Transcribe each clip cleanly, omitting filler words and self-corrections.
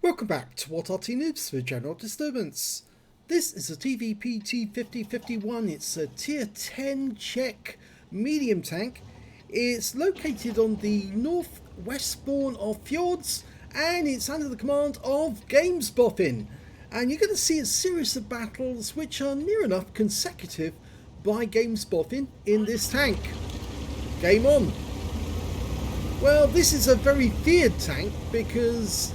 Welcome back to What Arty Noobs for General Disturbance. This is a TVP T 5051. It's a tier 10 Czech medium tank. It's located on the northwest spawn of Fjords and it's under the command of GameSpoffin. And you're going to see a series of battles which are near enough consecutive by GameSpoffin in this tank. Game on! Well, this is a very feared tank because,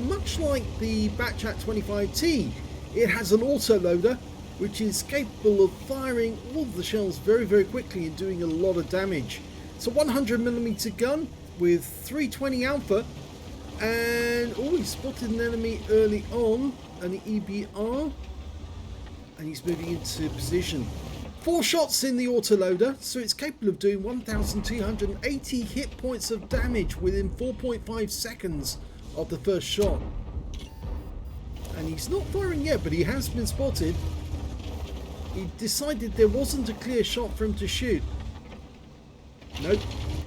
much like the Batchat 25T, it has an autoloader which is capable of firing all of the shells very quickly and doing a lot of damage. It's a 100mm gun with 320 alpha, and he spotted an enemy early on, an EBR, and he's moving into position. 4 shots in the autoloader, so it's capable of doing 1,280 hit points of damage within 4.5 seconds of the first shot. And he's not firing yet, but he has been spotted. He decided there wasn't a clear shot for him to shoot. Nope,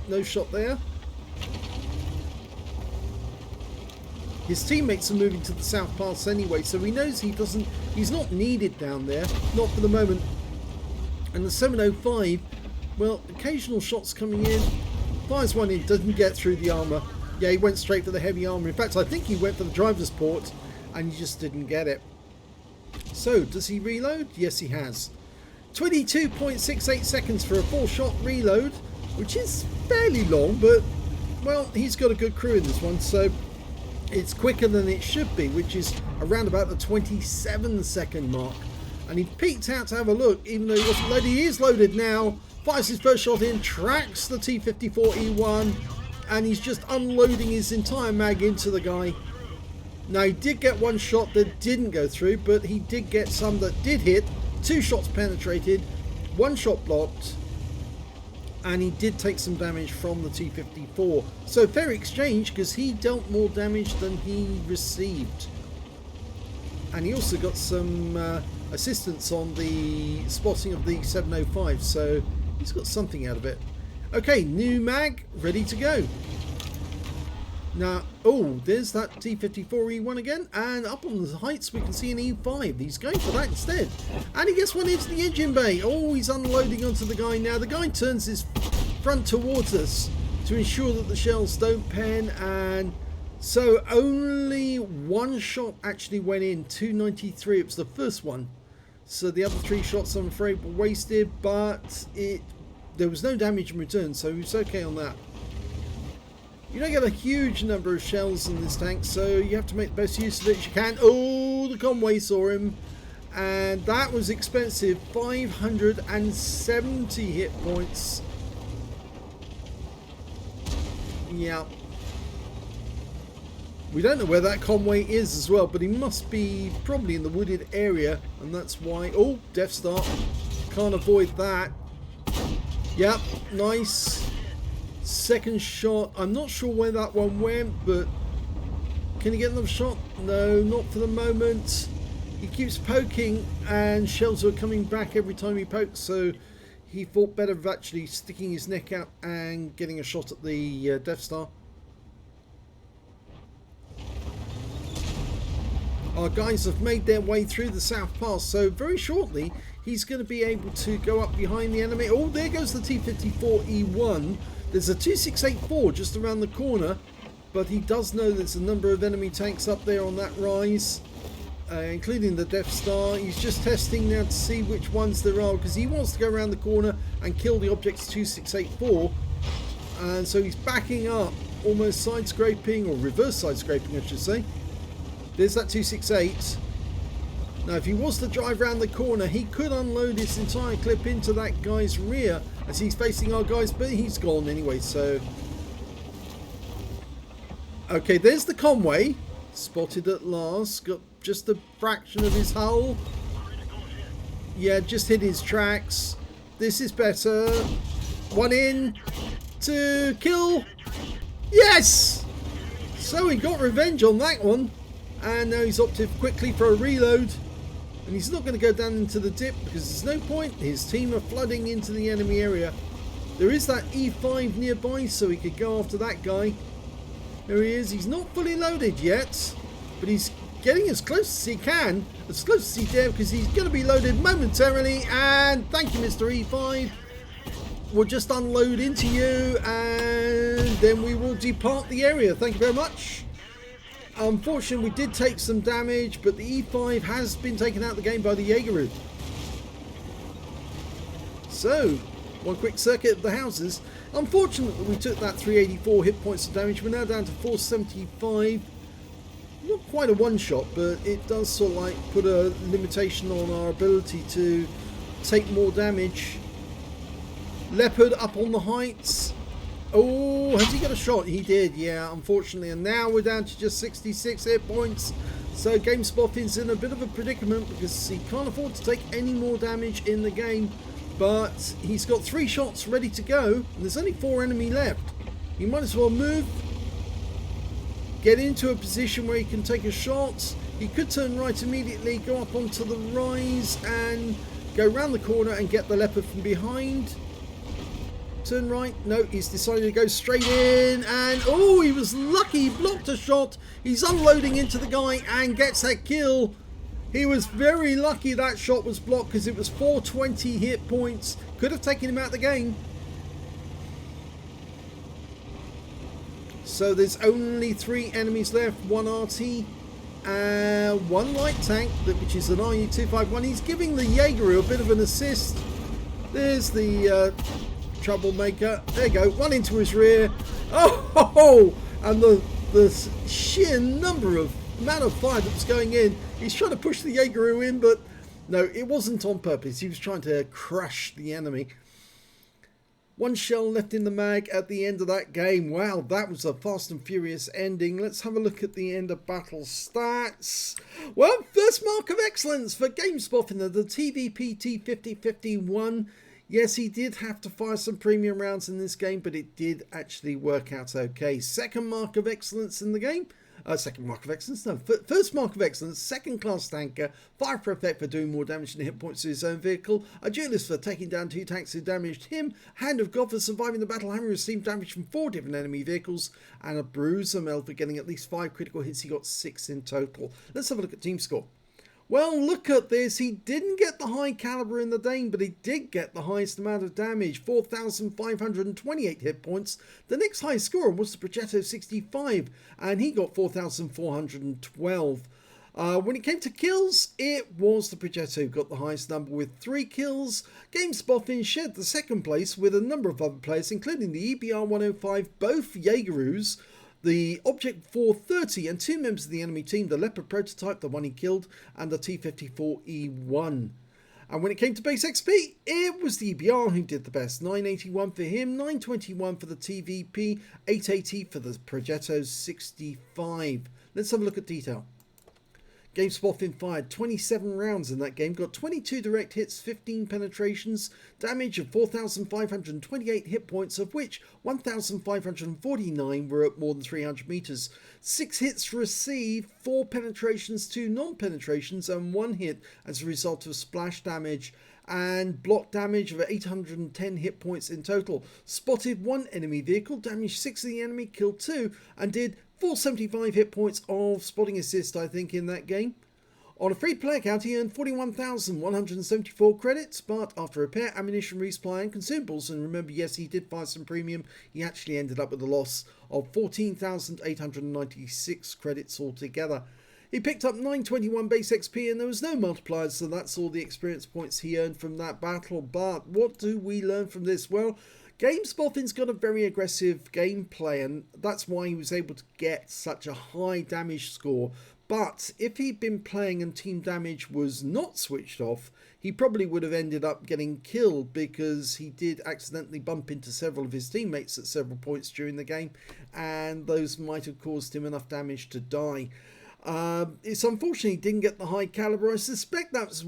no shot there. His teammates are moving to the south pass anyway, so he knows he's not needed down there, not for the moment. And the 705, well, occasional shots coming in, fires one in, doesn't get through the armor. Yeah, he went straight for the heavy armor. In fact, I think he went for the driver's port and he just didn't get it. So, does he reload? Yes, he has. 22.68 seconds for a 4-shot reload, which is fairly long, but, well, he's got a good crew in this one, so it's quicker than it should be, which is around about the 27-second mark. And he peeked out to have a look, even though he wasn't loaded. He is loaded now, fires his first shot in, tracks the T-54E1, and he's just unloading his entire mag into the guy. Now, he did get one shot that didn't go through, but he did get some that did hit. 2 shots penetrated, 1 shot blocked, and he did take some damage from the T-54. So fair exchange, because he dealt more damage than he received. And he also got some assistance on the spotting of the 705, so he's got something out of it. Okay, new mag, ready to go. Now, there's that T-54E1 again, and up on the heights we can see an E5. He's going for that instead, and he gets one into the engine bay. He's unloading onto the guy now. The guy turns his front towards us to ensure that the shells don't pen, and so only 1 shot actually went in, 293. It was the first one, so the other 3 shots, I'm afraid, were wasted, but there was no damage in return, so he was okay on that. You don't get a huge number of shells in this tank, so you have to make the best use of it as you can. The Conway saw him, and that was expensive. 570 hit points. Yeah. We don't know where that Conway is as well, but he must be probably in the wooded area, and that's why... Death Star. Can't avoid that. Yep, nice. Second shot. I'm not sure where that one went, but can he get another shot? No, not for the moment. He keeps poking, and shells are coming back every time he pokes, so he thought better of actually sticking his neck out and getting a shot at the Death Star. Our guys have made their way through the south pass, so very shortly he's going to be able to go up behind the enemy. There goes the T-54E1. There's a 2684 just around the corner, but he does know there's a number of enemy tanks up there on that rise, including the Death Star. He's just testing now to see which ones there are, because he wants to go around the corner and kill the object's 2684, and so he's backing up, almost side scraping, or reverse side scraping I should say. There's that 268. Now, if he was to drive around the corner, he could unload his entire clip into that guy's rear as he's facing our guys, but he's gone anyway, so... Okay, there's the Conway. Spotted at last. Got just a fraction of his hull. Yeah, just hit his tracks. This is better. 1 in. 2. Kill. Yes! So he got revenge on that one. And now he's opted quickly for a reload. And he's not going to go down into the dip because there's no point. His team are flooding into the enemy area. There is that E5 nearby, so he could go after that guy. There he is. He's not fully loaded yet. but he's getting as close as he can, as close as he dare, because he's going to be loaded momentarily. And thank you, Mr. E5. We'll just unload into you, and then we will depart the area. Thank you very much. Unfortunately, we did take some damage, but the E5 has been taken out of the game by the Jaegeru. So, one quick circuit of the houses. Unfortunately, we took that 384 hit points of damage. We're now down to 475. Not quite a one-shot, but it does sort of like put a limitation on our ability to take more damage. Leopard up on the heights. Oh, has he got a shot? He did, yeah, unfortunately. And now we're down to just 66 hit points. So GameSpotting's in a bit of a predicament because he can't afford to take any more damage in the game. But he's got 3 shots ready to go, and there's only 4 enemy left. He might as well move, get into a position where he can take a shot. He could turn right immediately, go up onto the rise, and go round the corner and get the leopard from behind. Turn right. No, he's decided to go straight in, and oh, he was lucky. He blocked a shot. He's unloading into the guy and gets that kill. He was very lucky that shot was blocked because it was 420 hit points. Could have taken him out of the game. So there's only 3 enemies left. 1 Arty, 1 light tank, which is an RU-251. He's giving the Jaegeru a bit of an assist. There's the troublemaker. There you go. 1 into his rear. Oh, and the sheer amount of fire that was going in. He's trying to push the Jaegeru in, but no, it wasn't on purpose. He was trying to crush the enemy. 1 shell left in the mag at the end of that game. Wow, that was a fast and furious ending. Let's have a look at the end of battle stats. Well, first mark of excellence for GameSpot in the TVP T 5051. Yes, he did have to fire some premium rounds in this game, but it did actually work out okay. Second mark of excellence in the game. Second mark of excellence, no. First mark of excellence, second class tanker, fire for effect for doing more damage than hit points to his own vehicle, a duelist for taking down 2 tanks who damaged him, hand of God for surviving the battle, hammer received damage from 4 different enemy vehicles, and a bruiser Mel for getting at least 5 critical hits. He got 6 in total. Let's have a look at team score. Well, look at this. He didn't get the high caliber in the Dane, but he did get the highest amount of damage, 4,528 hit points. The next highest scorer was the Progetto 65, and he got 4,412. When it came to kills, it was the Progetto who got the highest number with 3 kills. GameSpot shared the second place with a number of other players, including the EBR-105, both Jaegerus, the Object 430, and 2 members of the enemy team, the Leopard prototype, the one he killed, and the T-54E1. And when it came to base XP, it was the EBR who did the best. 981 for him, 921 for the TVP, 880 for the Progetto 65. Let's have a look at detail. GameSpot fired 27 rounds in that game, got 22 direct hits, 15 penetrations, damage of 4,528 hit points, of which 1,549 were at more than 300 meters. 6 hits received, 4 penetrations, 2 non-penetrations, and 1 hit as a result of splash damage, and block damage of 810 hit points in total. Spotted 1 enemy vehicle, damaged 6 of the enemy, killed 2, and did 475 hit points of spotting assist, I think, in that game. On a free-to-play account, he earned 41,174 credits, but after repair, ammunition, resupply, and consumables, and remember, yes, he did fire some premium, he actually ended up with a loss of 14,896 credits altogether. He picked up 921 base XP, and there was no multipliers, so that's all the experience points he earned from that battle. But what do we learn from this? Well, GameSpotting's got a very aggressive gameplay, and that's why he was able to get such a high damage score. But if he'd been playing and team damage was not switched off, he probably would have ended up getting killed, because he did accidentally bump into several of his teammates at several points during the game, and those might have caused him enough damage to die. It's unfortunate he didn't get the high caliber. I suspect that's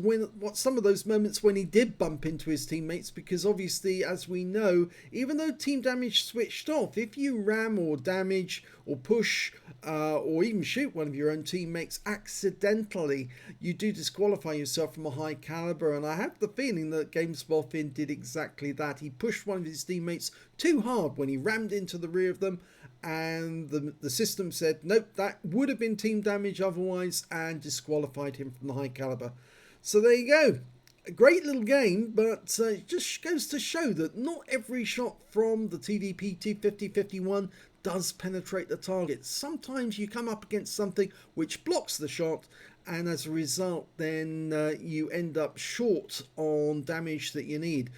some of those moments when he did bump into his teammates, because obviously, as we know, even though team damage switched off, if you ram or damage or push or even shoot one of your own teammates accidentally, you do disqualify yourself from a high caliber. And I have the feeling that GameSpot did exactly that. He pushed one of his teammates too hard when he rammed into the rear of them, and the system said nope, that would have been team damage otherwise, and disqualified him from the high caliber. So there you go. A great little game, but it just goes to show that not every shot from the TVP T 5051 does penetrate the target. Sometimes you come up against something which blocks the shot, and as a result then you end up short on damage that you need.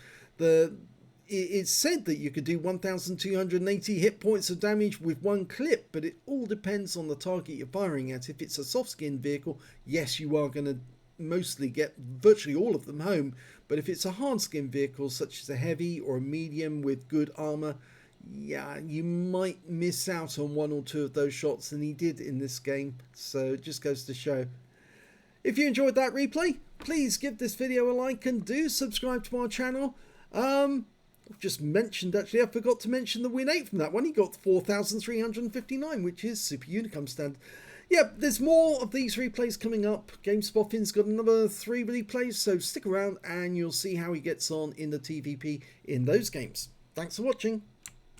It's said that you could do 1,280 hit points of damage with one clip, but it all depends on the target you're firing at. If it's a soft skin vehicle, yes, you are going to mostly get virtually all of them home, but if it's a hard skin vehicle such as a heavy or a medium with good armor, yeah, you might miss out on one or two of those shots, and he did in this game. So it just goes to show. If you enjoyed that replay, please give this video a like and do subscribe to our channel. I've just mentioned, actually, I forgot to mention the win 8 from that one. He got 4,359, which is Super Unicum standard. Yeah, there's more of these replays coming up. GameSpotting's got another 3 replays, so stick around and you'll see how he gets on in the TVP in those games. Thanks for watching.